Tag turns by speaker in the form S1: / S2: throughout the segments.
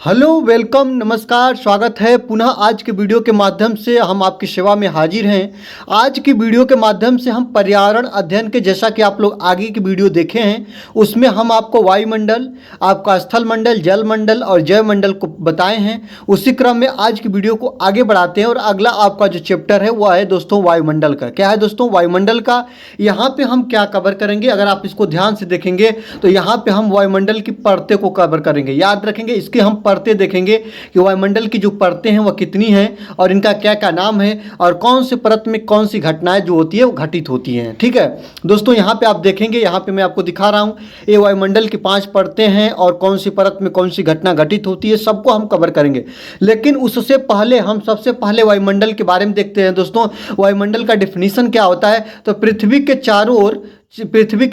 S1: Hello, welcome, नमस्कार, स्वागत है पुनः आज के वीडियो के माध्यम से हम आपकी सेवा में हाजिर हैं। आज की वीडियो के माध्यम से हम पर्यावरण अध्ययन के, जैसा कि आप लोग आगे की वीडियो देखे हैं, उसमें हम आपको वायुमंडल, आपका स्थल मंडल, जल मंडल और जैव मंडल को बताए हैं। उसी क्रम में आज की वीडियो को आगे बढ़ाते हैं और अगला आपका जो चैप्टर है वो है दोस्तों वायुमंडल का। क्या है दोस्तों? वायुमंडल का। यहाँ पे हम क्या कवर करेंगे, अगर आप इसको ध्यान से देखेंगे तो यहाँ पे हम वायुमंडल की परतें को कवर करेंगे। याद रखेंगे, इसके हम परतें देखेंगे कि वायुमंडल की जो परतें हैं वह कितनी हैं और इनका क्या क्या नाम है और कौन से परत में कौन सी घटनाएं जो होती है वो घटित होती हैं। ठीक है दोस्तों, यहाँ पे आप देखेंगे, यहाँ पे मैं आपको दिखा रहा हूँ, ये वायुमंडल की 5 परतें हैं और कौन सी परत में कौन सी घटना घटित होती है, सबको हम कवर करेंगे। लेकिन उससे पहले हम सबसे पहले वायुमंडल के बारे में देखते हैं। दोस्तों, वायुमंडल का डिफिनीशन क्या होता है? तो पृथ्वी के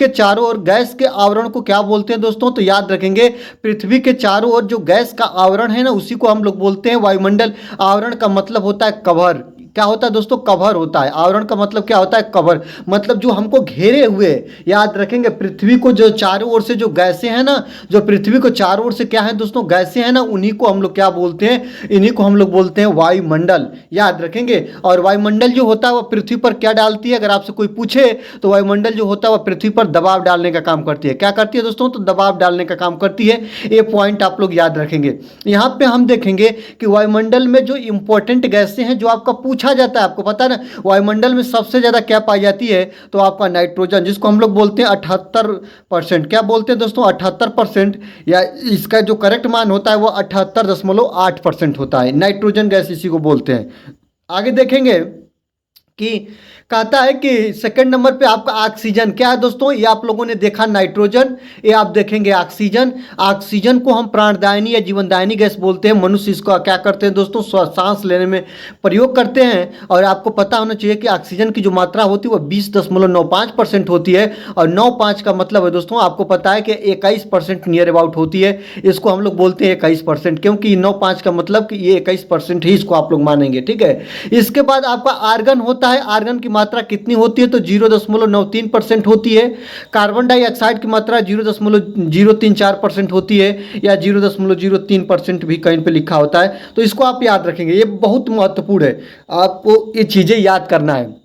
S1: चारों ओर गैस के आवरण को क्या बोलते हैं दोस्तों? तो याद रखेंगे, पृथ्वी के चारों ओर जो गैस का आवरण है ना, उसी को हम लोग बोलते हैं वायुमंडल। आवरण का मतलब होता है कवर। क्या होता है दोस्तों? कवर होता है। आवरण का मतलब क्या होता है? कवर। मतलब जो हमको घेरे हुए। याद रखेंगे, पृथ्वी को जो चारों ओर से जो गैसें हैं ना, जो पृथ्वी को चारों ओर से क्या है दोस्तों, गैसें हैं ना, उन्हीं को हम लोग क्या बोलते हैं? इन्हीं को हम लोग बोलते हैं वायुमंडल। याद रखेंगे। और वायुमंडल जो होता है वह पृथ्वी पर क्या डालती है? अगर आपसे कोई पूछे तो वायुमंडल जो होता है वह पृथ्वी पर दबाव डालने का काम करती है। क्या करती है दोस्तों? तो दबाव डालने का काम करती है। ये पॉइंट आप लोग याद रखेंगे। यहाँ पे हम देखेंगे कि वायुमंडल में जो इंपॉर्टेंट गैसें हैं, जो आपका पूछा जाता है, आपको पता है ना, वायुमंडल में सबसे ज़्यादा क्या पाई जाती है? तो आपका नाइट्रोजन, जिसको हम लोग बोलते हैं 78%। क्या बोलते हैं दोस्तों? 78%, या इसका जो करेक्ट मान होता है वो 78.8% होता है। नाइट्रोजन गैस इसी को बोलते हैं। आगे देखेंगे कि कहता है कि सेकंड नंबर पे आपका ऑक्सीजन। क्या है दोस्तों? ये आप लोगों ने देखा नाइट्रोजन, ये आप देखेंगे ऑक्सीजन। ऑक्सीजन को हम प्राणदायिनी या जीवनदायिनी गैस बोलते हैं। मनुष्य इसको क्या करते हैं दोस्तों? सांस लेने में प्रयोग करते हैं। और आपको पता होना चाहिए कि ऑक्सीजन की जो मात्रा होती है वो 20.95% होती है। और 95 का मतलब है दोस्तों, आपको पता है कि 21% नियर अबाउट होती है। इसको हम लोग बोलते हैं 21%, क्योंकि 95 का मतलब कि ये 21% ही इसको आप लोग मानेंगे। ठीक है। इसके बाद आपका आर्गन होता है। आर्गन की मात्रा कितनी होती है? तो 0.93% होती है। कार्बन डाइऑक्साइड की मात्रा 0.034% होती है, या 0.03% भी कहीं पे लिखा होता है। तो इसको आप याद रखेंगे, ये बहुत महत्वपूर्ण है। आपको ये चीज़ें याद करना है।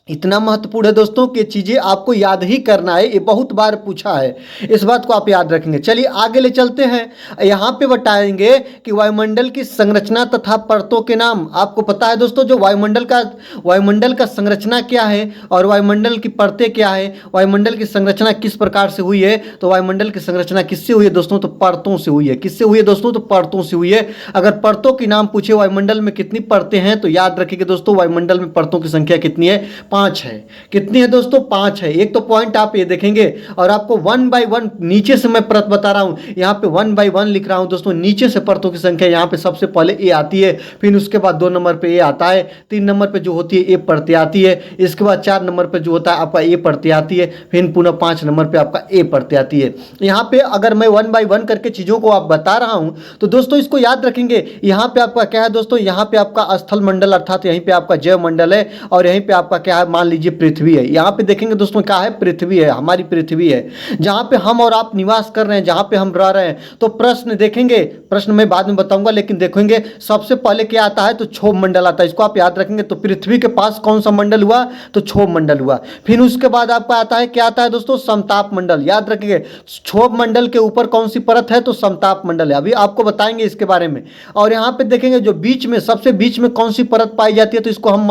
S1: इतना महत्वपूर्ण है दोस्तों कि चीज़ें आपको याद ही करना है। ये बहुत बार पूछा है, इस बात को आप याद रखेंगे। चलिए आगे ले चलते हैं। यहाँ पे बताएंगे कि वायुमंडल की संरचना तथा परतों के नाम। आपको पता है दोस्तों, जो वायुमंडल का संरचना क्या है और वायुमंडल की परतें क्या है, वायुमंडल की संरचना किस प्रकार से हुई है? तो वायुमंडल की संरचना किससे हुई है दोस्तों? तो परतों से हुई है। किससे हुई है दोस्तों? तो परतों से हुई है। अगर परतों के नाम पूछे वायुमंडल में कितनी परतें हैं, तो याद रखिएगा दोस्तों, वायुमंडल में परतों की संख्या कितनी है? 5 है। कितनी है दोस्तों? 5 है। एक तो पॉइंट आप ये देखेंगे, और आपको 1 बाय 1 नीचे से मैं परत बता रहा हूं। यहाँ पे 1 बाय 1 लिख रहा हूं दोस्तों। नीचे से परतों की संख्या यहाँ पे सबसे पहले ए आती है, फिर उसके बाद 2 नंबर पे ए आता है, 3 नंबर पे जो होती है ए परतें आती है, इसके बाद 4 नंबर पे जो होता है आपका ए परतें आती है, फिर पुनः 5 नंबर पे आपका ए परतें आती है। यहाँ पे अगर मैं 1 बाय 1 करके चीजों को आप बता रहा हूं तो दोस्तों इसको याद रखेंगे। यहाँ पे आपका क्या है दोस्तों? यहाँ पे आपका स्थल मंडल अर्थात यहीं पे आपका जैव मंडल है, और यहीं पे आपका क्या है, मान लीजिए पृथ्वी है। यहाँ पे देखेंगे दोस्तों क्या है? पृथ्वी है, हमारी पृथ्वी है, जहाँ पे हम और आप निवास कर रहे हैं, जहाँ पे हम रह रहे हैं। तो प्रश्न देखेंगे, प्रश्न मैं बाद में बताऊंगा, लेकिन देखेंगे सबसे पहले क्या आता है? तो क्षोभ मंडल आता है। इसको आप याद रखेंगे। तो पृथ्वी के पास कौन सा मंडल हुआ? तो क्षोभ मंडल हुआ। फिर उसके बाद आपका आता है, क्या आता है दोस्तों? समताप मंडल। याद रखेंगे, क्षोभ मंडल के ऊपर कौन सी परत है? तो समताप मंडल है। अभी आपको बताएंगे इसके बारे में। और यहाँ पे देखेंगे जो बीच में, सबसे बीच में कौन सी परत पाई जाती है? तो इसको हम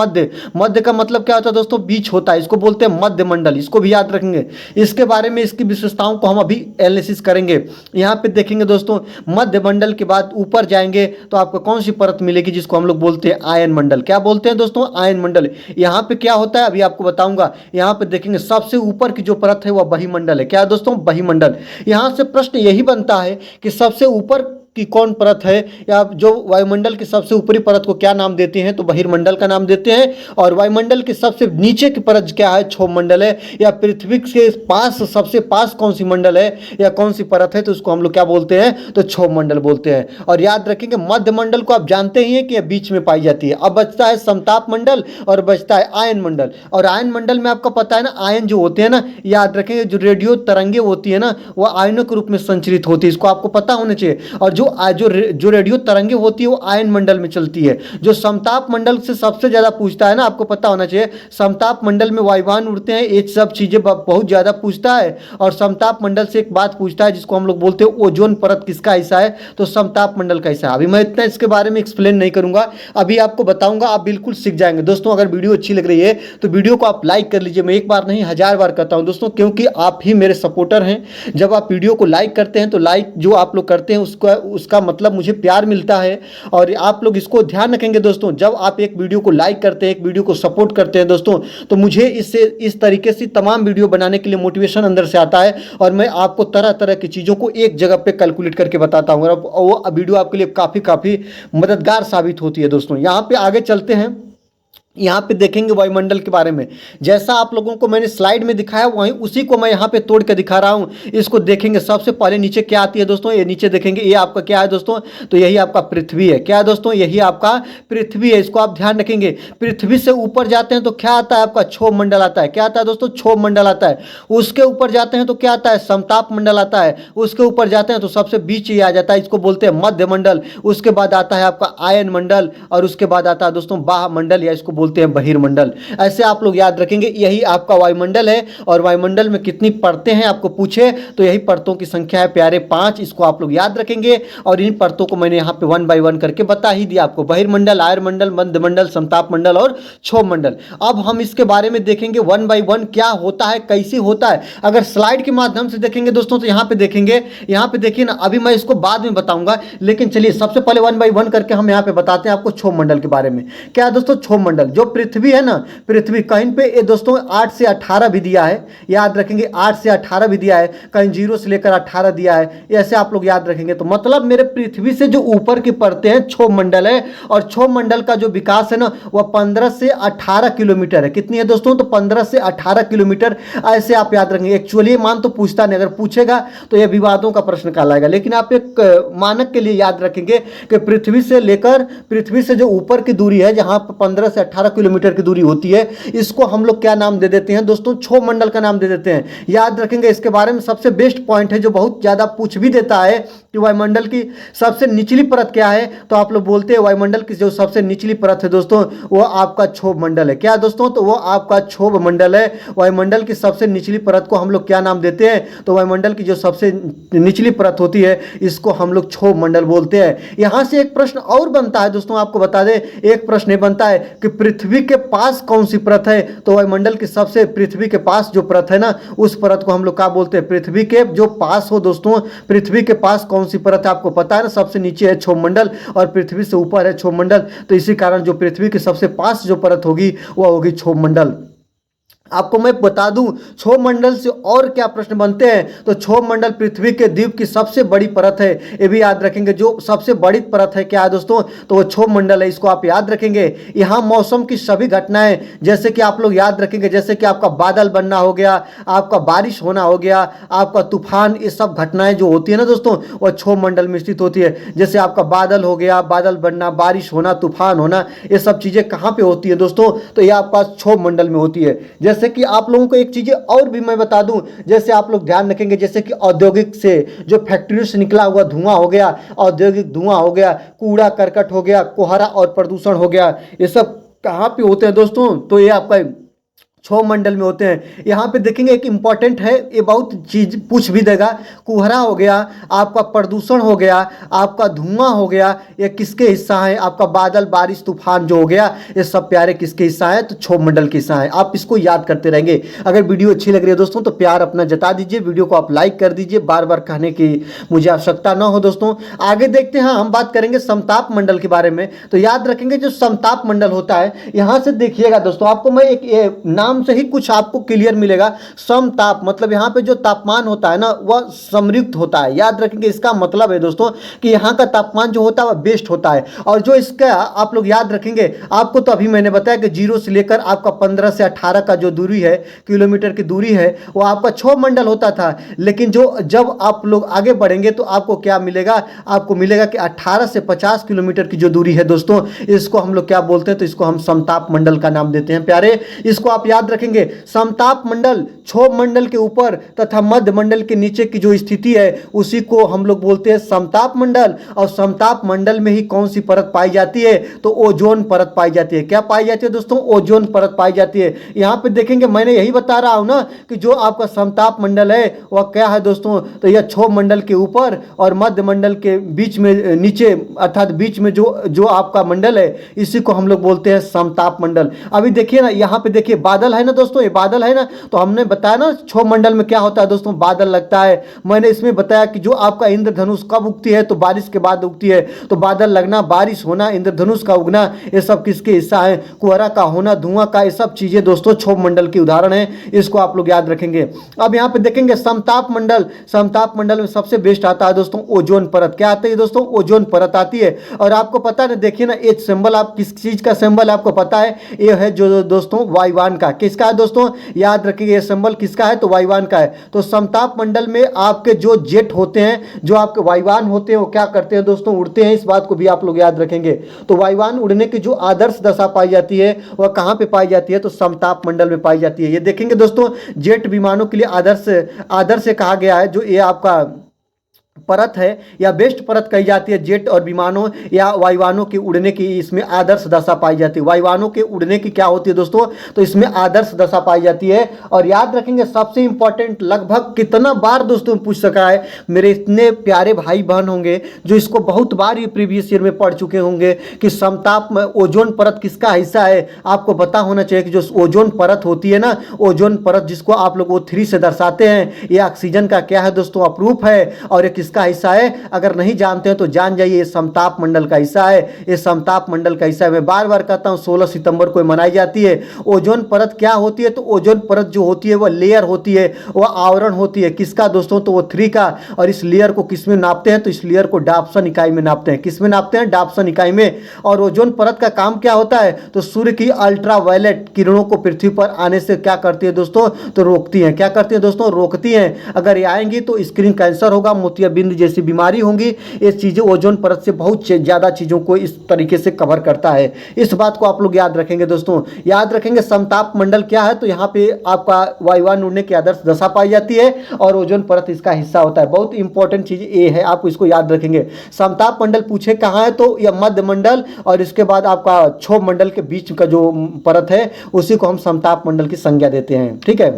S1: मध्य का मतलब क्या होता है दोस्तों? बीच होता है, इसको बोलते हैं मध्य मंडल। इसको भी याद रखेंगे। इसके बारे में, इसकी विशेषताओं को हम अभी एनालिसिस करेंगे। यहाँ पे देखेंगे दोस्तों, मध्य मंडल के बाद ऊपर जाएंगे तो आपको कौन सी परत मिलेगी? जिसको हम लोग बोलते हैं आयन मंडल। क्या बोलते हैं दोस्तों? आयन मंडल। यहाँ पे क्या होता है अभी आपको बताऊंगा। यहाँ पे देखेंगे सबसे ऊपर की जो परत है वह बहिमंडल है। क्या है दोस्तों? बहिमंडल। यहाँ से प्रश्न यही बनता है कि सबसे ऊपर की कौन परत है, या जो वायुमंडल की सबसे ऊपरी परत को क्या नाम देते हैं? तो बहिर्मंडल का नाम देते हैं। और वायुमंडल की सबसे नीचे की परत क्या है? क्षोभ मंडल है। या पृथ्वी के पास सबसे पास कौन सी मंडल है या कौन सी परत है? तो उसको हम लोग क्या बोलते हैं? तो क्षोभ मंडल बोलते हैं। और याद रखेंगे, मध्य मंडल को आप जानते ही हैं कि बीच में पाई जाती है। अब बचता है समताप मंडल और बचता है आयन मंडल। और आयन मंडल में आपको पता है ना, आयन जो होते हैं ना, याद रखेंगे, जो रेडियो तरंगे होती है ना, वह आयनों के रूप में संचरित होती है। इसको आपको पता होना चाहिए। और जो जो रेडियो तरंगे होती है वो आयन मंडल में चलती है। जो समताप मंडल से सबसे ज़्यादा पूछता है ना, आपको पता होना चाहिए, समताप मंडल में वायुयान उड़ते हैं, ये सब चीज़ें बहुत ज़्यादा पूछता है। और समताप मंडल से एक बात पूछता है जिसको हम लोग बोलते हैं ओजोन परत किसका हिस्सा है, तो समताप मंडल का हिस्सा है। अभी मैं इतना इसके बारे में एक्सप्लेन नहीं करूंगा, अभी आपको बताऊंगा, आप बिल्कुल सीख जाएंगे। दोस्तों अगर वीडियो अच्छी लग रही है तो वीडियो को आप लाइक कर लीजिए। मैं एक बार नहीं 1000 बार करता हूं दोस्तों, क्योंकि आप ही मेरे सपोर्टर हैं। जब आप वीडियो को लाइक करते हैं तो लाइक जो आप लोग करते हैं उसका मतलब मुझे प्यार मिलता है। और आप लोग इसको ध्यान रखेंगे दोस्तों, जब आप एक वीडियो को लाइक करते हैं, एक वीडियो को सपोर्ट करते हैं दोस्तों, तो मुझे इससे इस तरीके से तमाम वीडियो बनाने के लिए मोटिवेशन अंदर से आता है। और मैं आपको तरह तरह की चीज़ों को एक जगह पे कैलकुलेट करके बताता हूँ, और वो वीडियो आपके लिए काफ़ी मददगार साबित होती है। दोस्तों यहाँ पे आगे चलते हैं, यहाँ पे देखेंगे वायुमंडल के बारे में। जैसा आप लोगों को मैंने स्लाइड में दिखाया वहीं उसी को मैं यहाँ पे तोड़ के दिखा रहा हूँ। इसको देखेंगे, सबसे पहले नीचे क्या आती है दोस्तों, ये नीचे देखेंगे, ये आपका क्या है दोस्तों, तो यही आपका पृथ्वी है। क्या है दोस्तों, यही आपका पृथ्वी है। इसको आप ध्यान रखेंगे। पृथ्वी से ऊपर जाते हैं तो क्या आता है आपका क्षोभ मंडल आता है। क्या आता है दोस्तों, क्षोभ मंडल आता है। उसके ऊपर जाते हैं तो क्या आता है, समताप मंडल आता है। उसके ऊपर जाते हैं तो सबसे बीच ही आ जाता है, इसको बोलते हैं मध्य मंडल। उसके बाद आता है आपका आयन मंडल, और उसके बाद आता है दोस्तों बाह्य मंडल, या इसको बोलते हैं बहिर्मंडल। ऐसे आप लोग याद रखेंगे, यही आपका वायुमंडल है। और वायुमंडल में कितनी परतें हैं आपको पूछे तो यही परतों की संख्या है प्यारे 5। इसको आप लोग याद रखेंगे। और इन परतों को मैंने यहाँ पे 1 बाय 1 करके बता ही दिया आपको, बहिर्मंडल, आयनमंडल, मध्यमंडल, समताप मंडल और क्षोभ मंडल। अब हम इसके बारे में देखेंगे 1 बाय 1 क्या होता है, कैसे होता है। अगर स्लाइड के माध्यम से देखेंगे दोस्तों तो यहाँ पे देखेंगे, यहाँ पे देखिए ना, अभी मैं इसको बाद में बताऊंगा, लेकिन चलिए सबसे पहले 1 बाय 1 करके हम यहाँ पे बताते हैं आपको क्षोभ मंडल के बारे में। क्या है दोस्तों, क्षोभ मंडल, जो पृथ्वी है ना, पृथ्वी कहीं पे ये दोस्तों 8 से 18 भी दिया है, याद रखेंगे 8 से 18 भी दिया है, कहीं 0 से लेकर 18 दिया है, ऐसे आप लोग याद रखेंगे। तो मतलब मेरे पृथ्वी से जो ऊपर की परतें हैं क्षोभ मंडल है। और क्षोभ मंडल का जो विकास है ना वह 15 से 18 किलोमीटर है। कितनी है दोस्तों, तो 15 से 18 किलोमीटर, ऐसे आप याद रखेंगे। एक्चुअली मान तो पूछता नहीं, अगर पूछेगा तो यह विवादों का प्रश्न कहलाएगा, लेकिन आप एक मानक के लिए याद रखेंगे कि पृथ्वी से लेकर, पृथ्वी से जो ऊपर की दूरी है, जहां 15 से 18 किलोमीटर की दूरी होती है, इसको हम लोग क्या नाम दे देते हैं दोस्तों, क्षोभ मंडल का नाम दे देते हैं। याद रखेंगे, इसके बारे में सबसे बेस्ट पॉइंट है जो बहुत ज्यादा पूछ भी देता है कि वायुमंडल की सबसे निचली परत क्या है, तो आप लोग बोलते हैं वायुमंडल की जो सबसे निचली परत है दोस्तों वो आपका क्षोभ मंडल है। क्या दोस्तों, तो वो आपका क्षोभ मंडल है। वायुमंडल की सबसे निचली परत को हम लोग क्या नाम देते हैं, तो वायुमंडल की जो सबसे निचली परत होती है इसको हम लोग क्षोभ मंडल बोलते हैं। यहां से एक प्रश्न और बनता है दोस्तों, आपको बता दें, एक प्रश्न ये बनता है कि पृथ्वी के पास कौन सी परत है, तो वायुमंडल की सबसे पृथ्वी के पास जो परत है ना उस परत को हम लोग क्या बोलते हैं, पृथ्वी के जो पास हो दोस्तों, पृथ्वी के पास कौन सी परत है आपको पता है ना, सबसे नीचे है क्षोभ मंडल और पृथ्वी से ऊपर है क्षोभ मंडल। तो इसी कारण जो पृथ्वी के सबसे पास जो परत होगी वह होगी क्षोभ मंडल। आपको मैं बता दूं क्षोभ मंडल से और क्या प्रश्न बनते हैं, तो क्षोभ मंडल पृथ्वी के द्वीप की सबसे बड़ी परत है, ये भी याद रखेंगे। जो सबसे बड़ी परत है क्या है दोस्तों, तो वो क्षोभ मंडल है, इसको आप याद रखेंगे। यहाँ मौसम की सभी घटनाएं, जैसे कि आप लोग याद रखेंगे, जैसे कि आपका बादल बनना हो गया, आपका बारिश होना हो गया, आपका तूफान, ये सब घटनाएं जो होती है ना दोस्तों वह क्षोभ मंडल में स्थित होती है। जैसे आपका बादल हो गया, बादल बनना, बारिश होना, तूफान होना, ये सब चीजें कहाँ पे होती है दोस्तों, तो ये आपका क्षोभ मंडल में होती है। जैसे कि आप लोगों को एक चीजें और भी मैं बता दूं, जैसे आप लोग ध्यान रखेंगे, जैसे कि औद्योगिक से जो फैक्ट्रियों से निकला हुआ धुआं हो गया, औद्योगिक धुआं हो गया, कूड़ा करकट हो गया, कोहरा और प्रदूषण हो गया, ये सब कहाँ पे होते हैं दोस्तों, तो ये आपका क्षोभ मंडल में होते हैं। यहाँ पे देखेंगे एक इंपॉर्टेंट है, ये बहुत चीज पूछ भी देगा, कोहरा हो गया, आपका प्रदूषण हो गया, आपका धुआं हो गया, ये किसके हिस्सा है, आपका बादल, बारिश, तूफान जो हो गया, ये सब प्यारे किसके हिस्सा है, तो क्षोभ मंडल के हिस्सा है। आप इसको याद करते रहेंगे। अगर वीडियो अच्छी लग रही है दोस्तों तो प्यार अपना जता दीजिए, वीडियो को आप लाइक कर दीजिए, बार बार कहने की मुझे आवश्यकता न हो दोस्तों। आगे देखते हैं, हम बात करेंगे समताप मंडल के बारे में। तो याद रखेंगे जो समताप मंडल होता है, यहाँ से देखिएगा दोस्तों, आपको मैं एक नाम से ही कुछ आपको क्लियर मिलेगा। समताप मतलब यहाँ पे जो तापमान होता है ना वह समयुक्त होता है। याद रखेंगे, इसका मतलब है दोस्तों कि यहाँ का तापमान जो होता है वह बेस्ट होता है। और जो इसका आप लोग याद रखेंगे, आपको तो अभी मैंने बताया कि 0 से लेकर आपका 15 से 18 का जो दूरी है, किलोमीटर की दूरी है, वो आपका क्षोभ मंडल होता था। लेकिन जब आप लोग आगे बढ़ेंगे तो आपको क्या मिलेगा, आपको मिलेगा कि 18 से 50 किलोमीटर की जो दूरी है दोस्तों, इसको हम लोग क्या बोलते हैं, तो इसको हम समताप मंडल का नाम देते हैं प्यारे। इसको आप याद रखेंगे समताप मंडल क्षोभ मंडल के ऊपर तथा मध्य मंडल के नीचे की जो स्थिति है उसी को हम लोग बोलते हैं समताप मंडल। और समताप मंडल में ही कौन सी परत पाई जाती है, तो ओजोन परत पाई जाती है। क्या पाई जाती है दोस्तों, ओजोन परत पाई जाती है। यहाँ पे देखेंगे मैंने यही बता रहा हूँ ना कि जो आपका समताप मंडल है वह क्या है दोस्तों, तो यह क्षोभ मंडल के ऊपर और मध्य मंडल के बीच में नीचे अर्थात बीच में जो आपका मंडल है इसी को हम लोग बोलते हैं समताप मंडल। अभी देखिए ना यहाँ पे देखिए बादल है ना दोस्तों, ये बादल है ना, तो हमने बताया ना क्षोभ मंडल में क्या होता है दोस्तों, बादल लगता है। मैंने इसमें बताया कि जो आपका इंद्रधनुष कब उगती है, तो बारिश के बाद उगती है। तो बादल लगना, बारिश होना, इंद्रधनुष का उगना, ये सब किसके हिस्सा है, कुहरा का होना, धुआं का, ये सब चीजें दोस्तों क्षोभ मंडल की उदाहरण है। इसको आप लोग याद रखेंगे। अब यहाँ पे देखेंगे समताप मंडल, समताप मंडल में सबसे बेस्ट आता है दोस्तों ओजोन परत। क्या आती है दोस्तों, ओजोन परत आती है। और आपको पता है ना, देखिए ना एच सिंबल, आप किस चीज का सिंबल आपको पता है, ये है जो दोस्तों वायुयान का। किसका है दोस्तों, याद रखिए ये सिंबल किसका है, तो वायुयान का है। तो समताप मंडल में आपके जो जेट होते हैं, जो आपके वायुयान होते हैं, वो क्या करते हैं दोस्तों, उड़ते हैं। इस बात को भी आप लोग याद रखेंगे। तो वायुयान उड़ने की जो आदर्श दशा पाई जाती है वह कहां पे पाई जाती है, तो समताप मंडल में पाई जाती है। ये देखेंगे दोस्तों जेट विमानों के लिए आदर्श कहा गया है, जो ये आपका परत है या बेस्ट परत कही जाती है। जेट और विमानों या वायुयानों के उड़ने की इसमें आदर्श दशा पाई जाती है। वायुयानों के उड़ने की क्या होती है दोस्तों, तो इसमें आदर्श दशा पाई जाती है। और याद रखेंगे सबसे इंपॉर्टेंट, लगभग कितना बार दोस्तों पूछ सका है, मेरे इतने प्यारे भाई बहन होंगे जो इसको बहुत बार ये प्रीवियस ईयर में पढ़ चुके होंगे कि समताप में ओजोन परत किसका हिस्सा है। आपको पता होना चाहिए कि जो ओजोन परत होती है ना, ओजोन परत जिसको आप लोग O3 से दर्शाते हैं, ये ऑक्सीजन का क्या है दोस्तों, अपरूप है। और ये किसका हिस्सा है, अगर नहीं जानते हैं तो जान जाइए, ये समताप मंडल का हिस्सा है। ये समताप मंडल का हिस्सा है। मैं बार बार कहता हूं 16 सितंबर को मनाई जाती है। ओजोन परत क्या होती है, तो ओजोन परत जो होती है वह लेयर होती है, वह आवरण होती है। किसका दोस्तों, तो O3 का। और इस लेयर को किस में नापते हैं, तो इस लेयर को डाप्सन इकाई में नापते हैं। किस में नापते हैं, डाप्सन इकाई में। और ओजोन परत का काम क्या होता है, तो सूर्य की अल्ट्रावायलेट किरणों को पृथ्वी पर आने से क्या करती है दोस्तों, तो रोकती है। क्या करती है दोस्तों, रोकती है। अगर ये आएंगी तो स्क्रीन कैंसर होगा, मोतियाबिंद जैसी बीमारी होंगी। ये चीजें ओजोन परत से बहुत ज्यादा चीजों को इस तरीके से कवर करता है। इस बात को आप लोग याद रखेंगे दोस्तों। याद रखेंगे समताप मंडल क्या है, तो यहाँ पे आपका वायुयान उड़ने की आदर्श दशा पाई जाती है और ओजोन परत इसका हिस्सा होता है। बहुत इंपॉर्टेंट चीज ये है, आप इसको याद रखेंगे। समताप मंडल पूछे कहाँ है, तो यह मध्य मंडल और इसके बाद आपका क्षोभ मंडल के बीच का जो परत है उसी को हम समताप मंडल की संज्ञा देते हैं। ठीक है।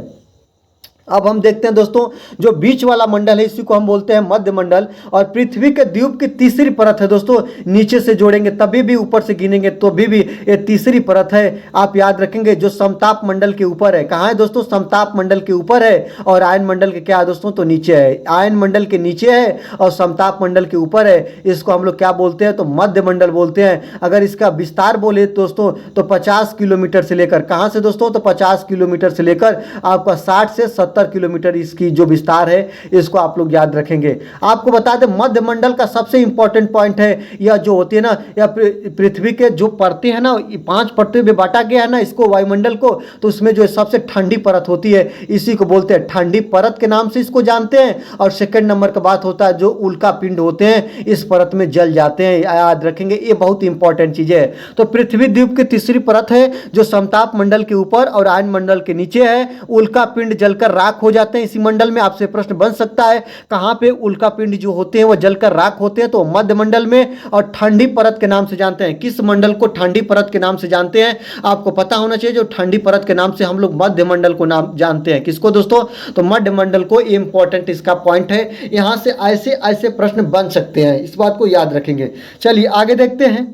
S1: अब हम देखते हैं दोस्तों जो बीच वाला मंडल है इसी को हम बोलते हैं मध्य मंडल। और पृथ्वी के द्वीप की तीसरी परत है दोस्तों, नीचे से जोड़ेंगे तभी भी, ऊपर से गिनेंगे तो भी ये तीसरी परत है। आप याद रखेंगे जो समताप मंडल के ऊपर है। कहाँ है दोस्तों, समताप मंडल के ऊपर है। और आयन मंडल के क्या है दोस्तों, तो नीचे है। आयन मंडल के नीचे है और समताप मंडल के ऊपर है। इसको हम लोग क्या बोलते हैं, तो मध्य मंडल बोलते हैं। अगर इसका विस्तार बोले दोस्तों तो 50 किलोमीटर से लेकर, कहाँ से दोस्तों, तो 50 किलोमीटर से लेकर आपका 60 से 70 किलोमीटर इसकी जो विस्तार है, इसको आप लोग याद रखेंगे। आपको बता दें मध्य मंडल का सबसे इंपॉर्टेंट पॉइंट है, यह जो होती है ना, या पृथ्वी के जो परतें हैं ना, 5 परतों में बांटा गया है ना इसको, वायुमंडल को। तो उसमें जो सबसे ठंडी परत होती है इसी को बोलते हैं ठंडी परत के नाम से इसको जानते हैं। और सेकंड नंबर का बात होता है जो उल्का पिंड होते हैं इस परत में जल जाते हैं। याद रखेंगे, ये बहुत इंपॉर्टेंट चीज है। तो पृथ्वी द्वीप की तीसरी परत है जो समताप मंडल के ऊपर और आयन मंडल के नीचे है। उल्का पिंड जलकर राख हो जाते हैं इसी मंडल में। आपसे प्रश्न बन सकता है कहां पे उल्का पिंड जो होते हैं वो जलकर राख होते हैं, तो मध्य मंडल में। और ठंडी परत के नाम से जानते हैं। किस मंडल को ठंडी परत के नाम से जानते हैं, आपको पता होना चाहिए। जो ठंडी परत के नाम से हम लोग मध्य मंडल को नाम जानते हैं। किसको दोस्तों, तो मध्य मंडल को। इंपॉर्टेंट इसका पॉइंट है, यहां से ऐसे ऐसे प्रश्न बन सकते हैं, इस बात को याद रखेंगे। चलिए आगे देखते हैं।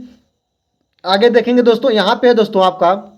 S1: आगे देखेंगे दोस्तों, यहां पे है दोस्तों आपका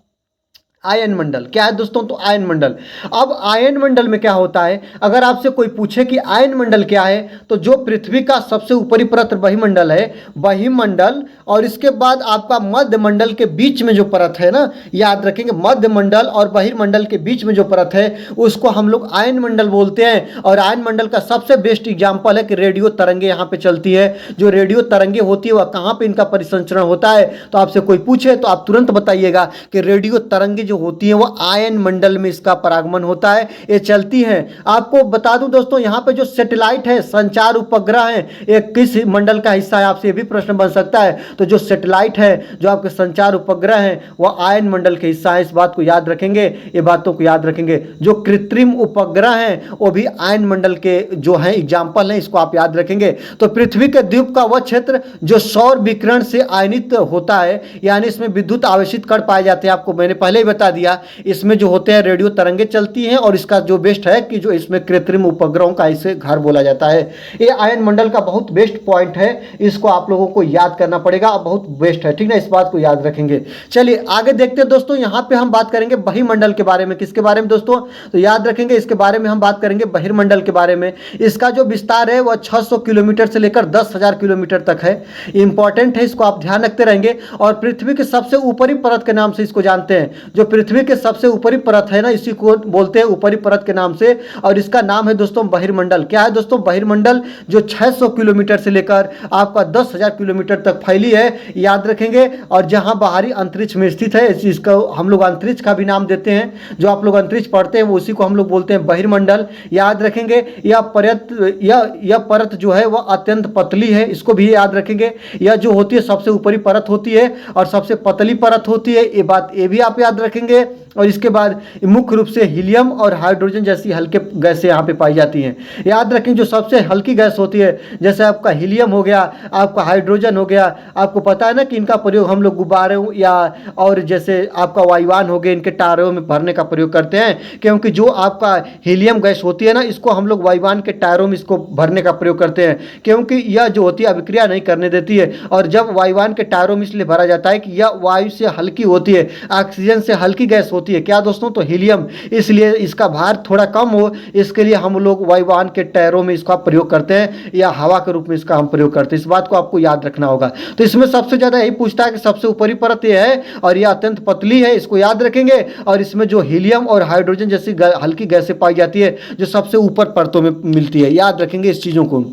S1: आयन मंडल। क्या है दोस्तों, तो आयन मंडल। अब आयन मंडल में क्या होता है, अगर आपसे कोई पूछे कि आयन मंडल क्या है, तो जो पृथ्वी का सबसे ऊपरी परत बहिमंडल है, बहिमंडल, और इसके बाद आपका मध्य मंडल के बीच में जो परत है ना, याद रखेंगे मध्य मंडल और बहिर्मंडल के बीच में जो परत है उसको हम लोग आयन मंडल बोलते हैं। और आयन मंडल का सबसे बेस्ट एग्जाम्पल है कि रेडियो तरंगे यहाँ पे चलती है। जो रेडियो तरंगे होती है वह कहाँ पे इनका परिसंचरण होता है, तो आपसे कोई पूछे तो आप तुरंत बताइएगा कि रेडियो तरंगे जो जो होती हैं वो आयन मंडल में इसका परागमन होता है, ये चलती हैं। आपको बता दूं दोस्तों, यहाँ पे जो सैटेलाइट है, संचार उपग्रह है, ये किस मंडल का हिस्सा है, आपसे ये भी प्रश्न बन सकता है। तो जो सैटेलाइट है, जो आपके संचार उपग्रह हैं, वह आयन मंडल के हिस्सा है, इस बात को याद रखेंगे, ये बातों को याद रखेंगे। जो कृत्रिम उपग्रह हैं वो भी आयन मंडल के जो हैं एग्जाम्पल हैं, इसको आप याद रखेंगे। तो पृथ्वी के द्वीप का वह क्षेत्र जो सौर विकिरण से आयनित होता है, यानी इसमें विद्युत आवेशित कण पाए जाते हैं, आपको मैंने पहले ही बता दिया। इसमें जो होते हैं रेडियो तरंगे चलती हैं, और इसका जो बेस्ट है कि जो इसमें कृत्रिम उपग्रहों का इसे घर बोला जाता है। ये आयन मंडल का बहुत बेस्ट पॉइंट है, इसको आप लोगों को याद करना पड़ेगा, बहुत बेस्ट है, ठीक ना, इस बात को याद रखेंगे। चलिए आगे देखते हैं दोस्तों, यहाँ पे हम बात करेंगे बहिर्मंडल के बारे में। किसके बारे में दोस्तों? तो याद रखेंगे, इसके बारे में हम बात करेंगे बहिर्मंडल के बारे में। इसका जो विस्तार है वह 600 किलोमीटर से लेकर 10,000 किलोमीटर तक है। इंपॉर्टेंट है, इसको आप ध्यान रखते रहेंगे। और पृथ्वी के सबसे ऊपरी परत के नाम से इसको जानते हैं। जो पृथ्वी के सबसे ऊपरी परत है ना, इसी को बोलते हैं ऊपरी परत के नाम से, और इसका नाम है दोस्तों बहिर्मंडल। क्या है दोस्तों? बहिर्मंडल, जो 600 किलोमीटर से लेकर आपका 10,000 किलोमीटर तक फैली है, याद रखेंगे। और जहां बाहरी अंतरिक्ष में स्थित है, इसको हम लोग अंतरिक्ष का भी नाम देते हैं। जो आप लोग अंतरिक्ष पढ़ते हैं वो उसी को हम लोग बोलते हैं बहिर्मंडल, याद रखेंगे। यह परत जो है वह अत्यंत पतली है, इसको भी याद रखेंगे। यह जो होती है सबसे ऊपरी परत होती है और सबसे पतली परत होती है, ये भी आप याद रखेंगे। और इसके बाद मुख्य रूप से हीलियम और हाइड्रोजन जैसी हल्के गैसें यहाँ पे पाई जाती हैं। याद रखें, जो सबसे हल्की गैस होती है, जैसे आपका हीलियम हो गया, आपका हाइड्रोजन हो गया, आपको पता है ना कि इनका प्रयोग हम लोग गुब्बारों या और जैसे आपका वायुयान हो गए, इनके टायरों में भरने का प्रयोग करते हैं। क्योंकि जो आपका हीलियम गैस होती है ना, इसको हम लोग वायुयान के टायरों में इसको भरने का प्रयोग करते हैं, क्योंकि यह जो होती है अभिक्रिया नहीं करने देती है। और जब वायुयान के टायरों में इसलिए भरा जाता है कि यह वायु से हल्की होती है, ऑक्सीजन से हल्की गैस होती है। क्या दोस्तों? तो हीलियम, इसलिए इसका भार थोड़ा कम हो, इसके लिए हम लोग वायुयान के टायरों में इसका प्रयोग करते हैं, या हवा के रूप में इसका हम प्रयोग करते हैं। इस बात को आपको याद रखना होगा। तो इसमें सबसे ज्यादा यही पूछता है कि सबसे ऊपरी परत यह है और यह अत्यंत पतली है, इसको याद रखेंगे। और इसमें जो हीलियम और हाइड्रोजन जैसी हल्की गैसें पाई जाती है, जो सबसे ऊपर परतों में मिलती है, याद रखेंगे इस चीजों को।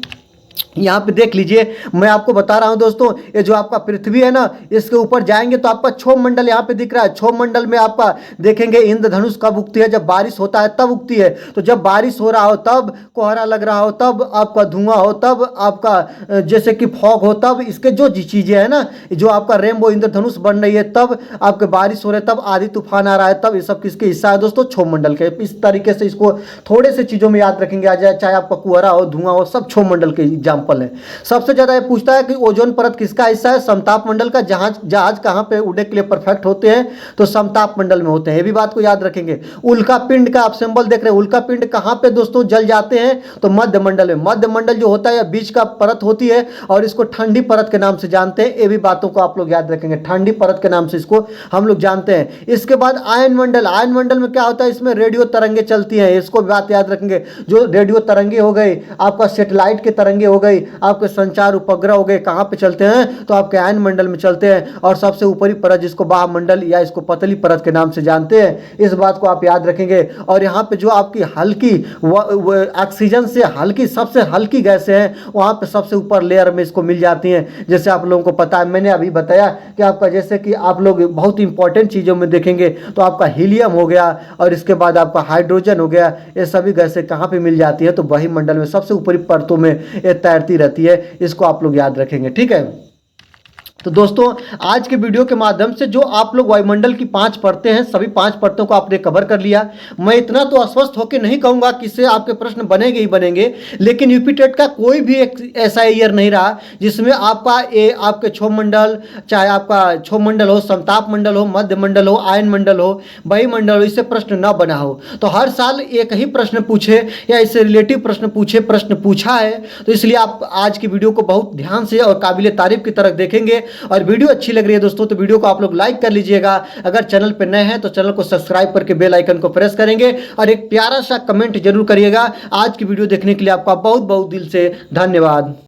S1: यहाँ पे देख लीजिए, मैं आपको बता रहा हूँ दोस्तों, ये जो आपका पृथ्वी है ना, इसके ऊपर जाएंगे तो आपका क्षोभ मंडल यहाँ पे दिख रहा है। क्षोभ मंडल में आपका देखेंगे इंद्रधनुष कब उगती है? जब बारिश होता है तब उगती है। तो जब बारिश हो रहा हो, तब कोहरा लग रहा हो, तब आपका धुआं हो, तब आपका जैसे कि फॉग हो, तब इसके जो चीजें हैं ना, जो आपका रेनबो इंद्रधनुष बन रही है, तब आपके बारिश हो रहे, तब आधी तूफान आ रहा है, तब ये सब किसके हिस्सा है दोस्तों? क्षोभ मंडल के। इस तरीके से इसको थोड़े से चीजों में याद रखेंगे आ जाए, चाहे आपका कोहरा हो, धुआं हो, सब क्षोभ मंडल के एग्जाम्पल है। सबसे ज्यादा ये पूछता है कि ओजोन परत किसका हिस्सा है? समताप मंडल का। जहाज कहां पे उड़ने के लिए परफेक्ट होते हैं? तो समताप मंडल में होते हैं, ये भी बात को याद रखेंगे। उल्का पिंड का आप सिंबल देख रहे हैं, उल्का पिंड कहां पे दोस्तों जल जाते हैं? तो मध्य मंडल में। मध्य मंडल जो होता है या बीच का परत होती है, और इसको ठंडी परत के नाम से जानते हैं। ये भी बातों को आप लोग याद रखेंगे, ठंडी परत के नाम से इसको हम लोग जानते हैं। इसके बाद आयन मंडल। आयन मंडल में क्या होता है? इसमें रेडियो तरंगे चलती हैं, इसको बात याद रखेंगे। जो रेडियो तरंगे हो गई, आपका सेटेलाइट के तरंगे हो गई, आपके संचार उपग्रह हो गए, कहां पे चलते हैं? तो आपके आयन मंडल में चलते हैं। और सबसे ऊपरी परत जिसको बाह्यमंडल या इसको पतली परत के नाम से जानते हैं, इस बात को आप याद रखेंगे। और यहाँ पे जो आपकी हल्की ऑक्सीजन से हल्की, सबसे हल्की गैसें हैं, वहां पे सबसे ऊपर लेयर में इसको मिल जाती हैं। जैसे आप लोगों को पता है, मैंने अभी बताया कि आपका जैसे कि आप लोग बहुत इंपॉर्टेंट चीजों में देखेंगे तो आपका हीलियम हो गया, और इसके बाद आपका हाइड्रोजन हो गया, ये सभी गैसें कहाँ पे मिल जाती है? तो वायुमंडल में सबसे ऊपरी परतों में ये तैरती रहती है। इसको आप लोग याद रखेंगे, ठीक है। तो दोस्तों, आज के वीडियो के माध्यम से जो आप लोग वायुमंडल की 5 परतें हैं, सभी 5 परतों को आपने कवर कर लिया। मैं इतना तो आश्वस्त होकर नहीं कहूँगा कि इससे आपके प्रश्न बनेंगे ही बनेंगे, लेकिन यूपी टेट का कोई भी एक ऐसा ईयर नहीं रहा जिसमें आपके क्षोभ मंडल, चाहे आपका क्षोभ मंडल हो, समताप मंडल हो, मध्य मंडल हो, आयन मंडल हो, वायुमंडल हो, इससे प्रश्न न बना हो। तो हर साल एक ही प्रश्न पूछे या इससे रिलेटिव प्रश्न पूछा है। तो इसलिए आप आज की वीडियो को बहुत ध्यान से और काबिल तारीफ की तरह देखेंगे। और वीडियो अच्छी लग रही है दोस्तों तो वीडियो को आप लोग लाइक कर लीजिएगा। अगर चैनल पर नए हैं तो चैनल को सब्सक्राइब करके बेल आइकन को प्रेस करेंगे, और एक प्यारा सा कमेंट जरूर करिएगा। आज की वीडियो देखने के लिए आपका बहुत बहुत दिल से धन्यवाद।